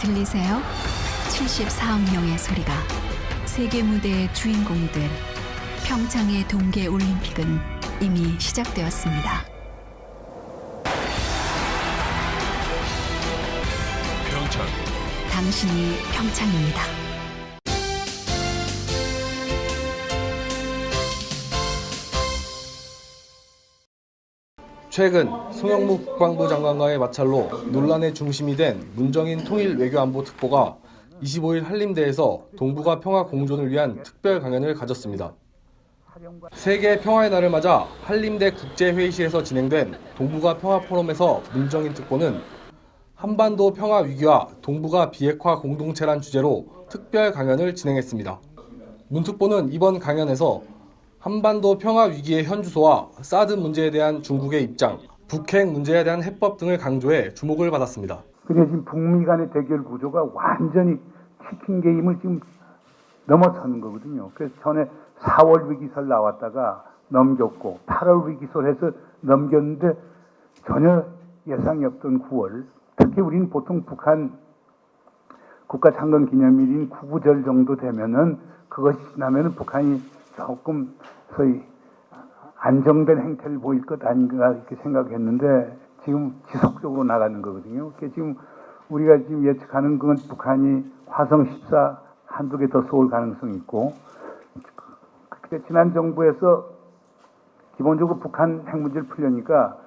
들리세요? 74억 명의 소리가 세계 무대의 주인공이 될 평창의 동계올림픽은 이미 시작되었습니다. 평창. 당신이 평창입니다. 최근 송영무 국방부 장관과의 마찰로 논란의 중심이 된 문정인 통일외교안보특보가 25일 한림대에서 동북아 평화 공존을 위한 특별 강연을 가졌습니다. 세계 평화의 날을 맞아 한림대 국제회의실에서 진행된 동북아 평화포럼에서 문정인 특보는 한반도 평화 위기와 동북아 비핵화 공동체란 주제로 특별 강연을 진행했습니다. 문 특보는 이번 강연에서 한반도 평화 위기의 현주소와 사드 문제에 대한 중국의 입장, 북핵 문제에 대한 해법 등을 강조해 주목을 받았습니다. 그런데 지금 북미 간의 대결 구조가 완전히 치킨 게임을 지금 넘어서는 거거든요. 그래서 전에 4월 위기설 나왔다가 넘겼고 8월 위기설 해서 넘겼는데 전혀 예상이 없던 9월, 특히 우리는 보통 북한 국가창건기념일인 구구절 정도 되면은 그것이 지나면은 북한이 조금 소위 안정된 행태를 보일 것 아닌가 이렇게 생각했는데 지금 지속적으로 나가는 거거든요. 지금 우리가 지금 예측하는 건 북한이 화성 14 한두 개 더 쏘을 가능성이 있고, 지난 정부에서 기본적으로 북한 핵 문제를 풀려니까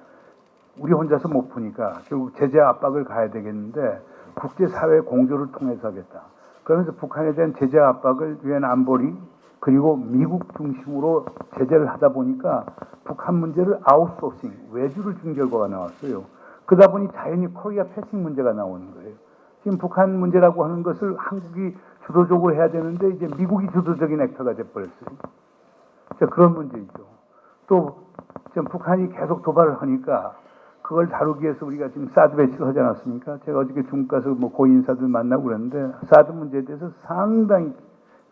우리 혼자서 못 푸니까 결국 제재 압박을 가야 되겠는데 국제사회 공조를 통해서 하겠다. 그러면서 북한에 대한 제재 압박을 유엔 안보리 그리고 미국 중심으로 제재를 하다 보니까 북한 문제를 아웃소싱, 외주를 준 결과가 나왔어요. 그러다 보니 자연히 코리아 패싱 문제가 나오는 거예요. 지금 북한 문제라고 하는 것을 한국이 주도적으로 해야 되는데 이제 미국이 주도적인 액터가 돼버렸어요. 그런 문제이죠. 또 지금 북한이 계속 도발을 하니까 그걸 다루기 위해서 우리가 지금 사드 배치를 하지 않았습니까? 제가 어저께 중국 가서 뭐 고위인사들 만나고 그랬는데 사드 문제에 대해서 상당히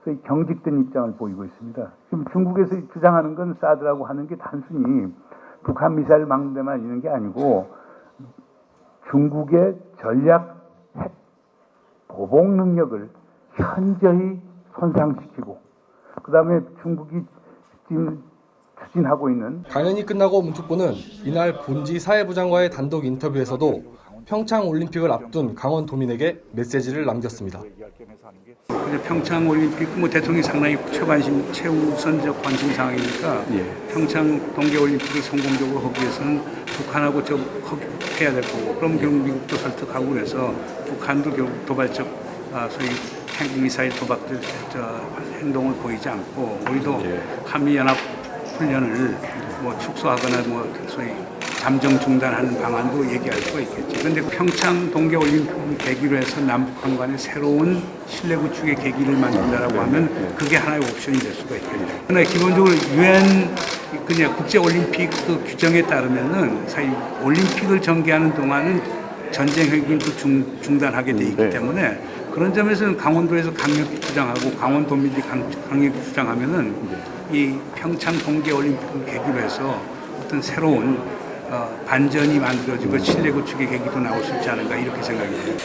소위 경직된 입장을 보이고 있습니다. 지금 중국에서 주장하는 건 사드라고 하는 게 단순히 북한 미사일 막는 데만 있는 게 아니고 중국의 전략 핵 보복 능력을 현저히 손상시키고 그다음에 중국이 지금 추진하고 있는. 강연이 끝나고 문 특보는 이날 본지 사회부장과의 단독 인터뷰에서도 평창 올림픽을 앞둔 강원도민에게 메시지를 남겼습니다. 평창 올림픽 대통령이 상당히 최우선적 관심 사항이니까 평창 동계 올림픽을 성공적으로 하기 위해서는 북한하고 해야 될 거고, 그럼 결국 미국도 설득하고 그래서 북한도 결국 도발적 소위 핵미사일 도박적 행동을 보이지 않고 우리도 한미연합 훈련을 축소하거나 소위 잠정 중단하는 방안도 얘기할 수가 있겠지. 그런데 평창 동계올림픽을 계기로 해서 남북한 간의 새로운 신뢰 구축의 계기를 만든다라고 하면 그게 하나의 옵션이 될 수가 있겠죠. 그러나 기본적으로 유엔 그냥 국제올림픽 그 규정에 따르면은 사실 올림픽을 전개하는 동안은 전쟁 행위도 중단하게 돼 있기 때문에 그런 점에서는 강원도에서 강력히 주장하고 강원도민들이 강력히 주장하면은 이 평창 동계올림픽을 계기로 해서 어떤 새로운 반전이 만들어지고 신뢰 구축의 계기도 나올 수 있지 않은가 이렇게 생각이 돼요.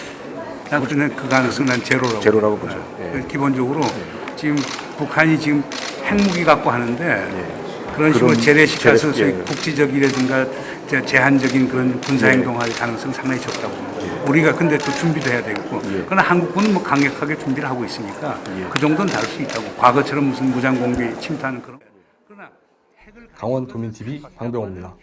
나는 그 가능성은 난 제로라고 보죠. 기본적으로 지금 북한이 지금 핵무기 갖고 하는데 그런 식으로 재래시켜서 국지적이라든가 제한적인 그런 군사행동할 가능성 상당히 적다고 봅니다. 우리가 근데 또 준비도 해야 되겠고, 그러나 한국군은 강력하게 준비를 하고 있으니까 그 정도는 다를 수 있다고. 과거처럼 무슨 무장공개 침투하는 그런. 강원도민TV 방병호입니다.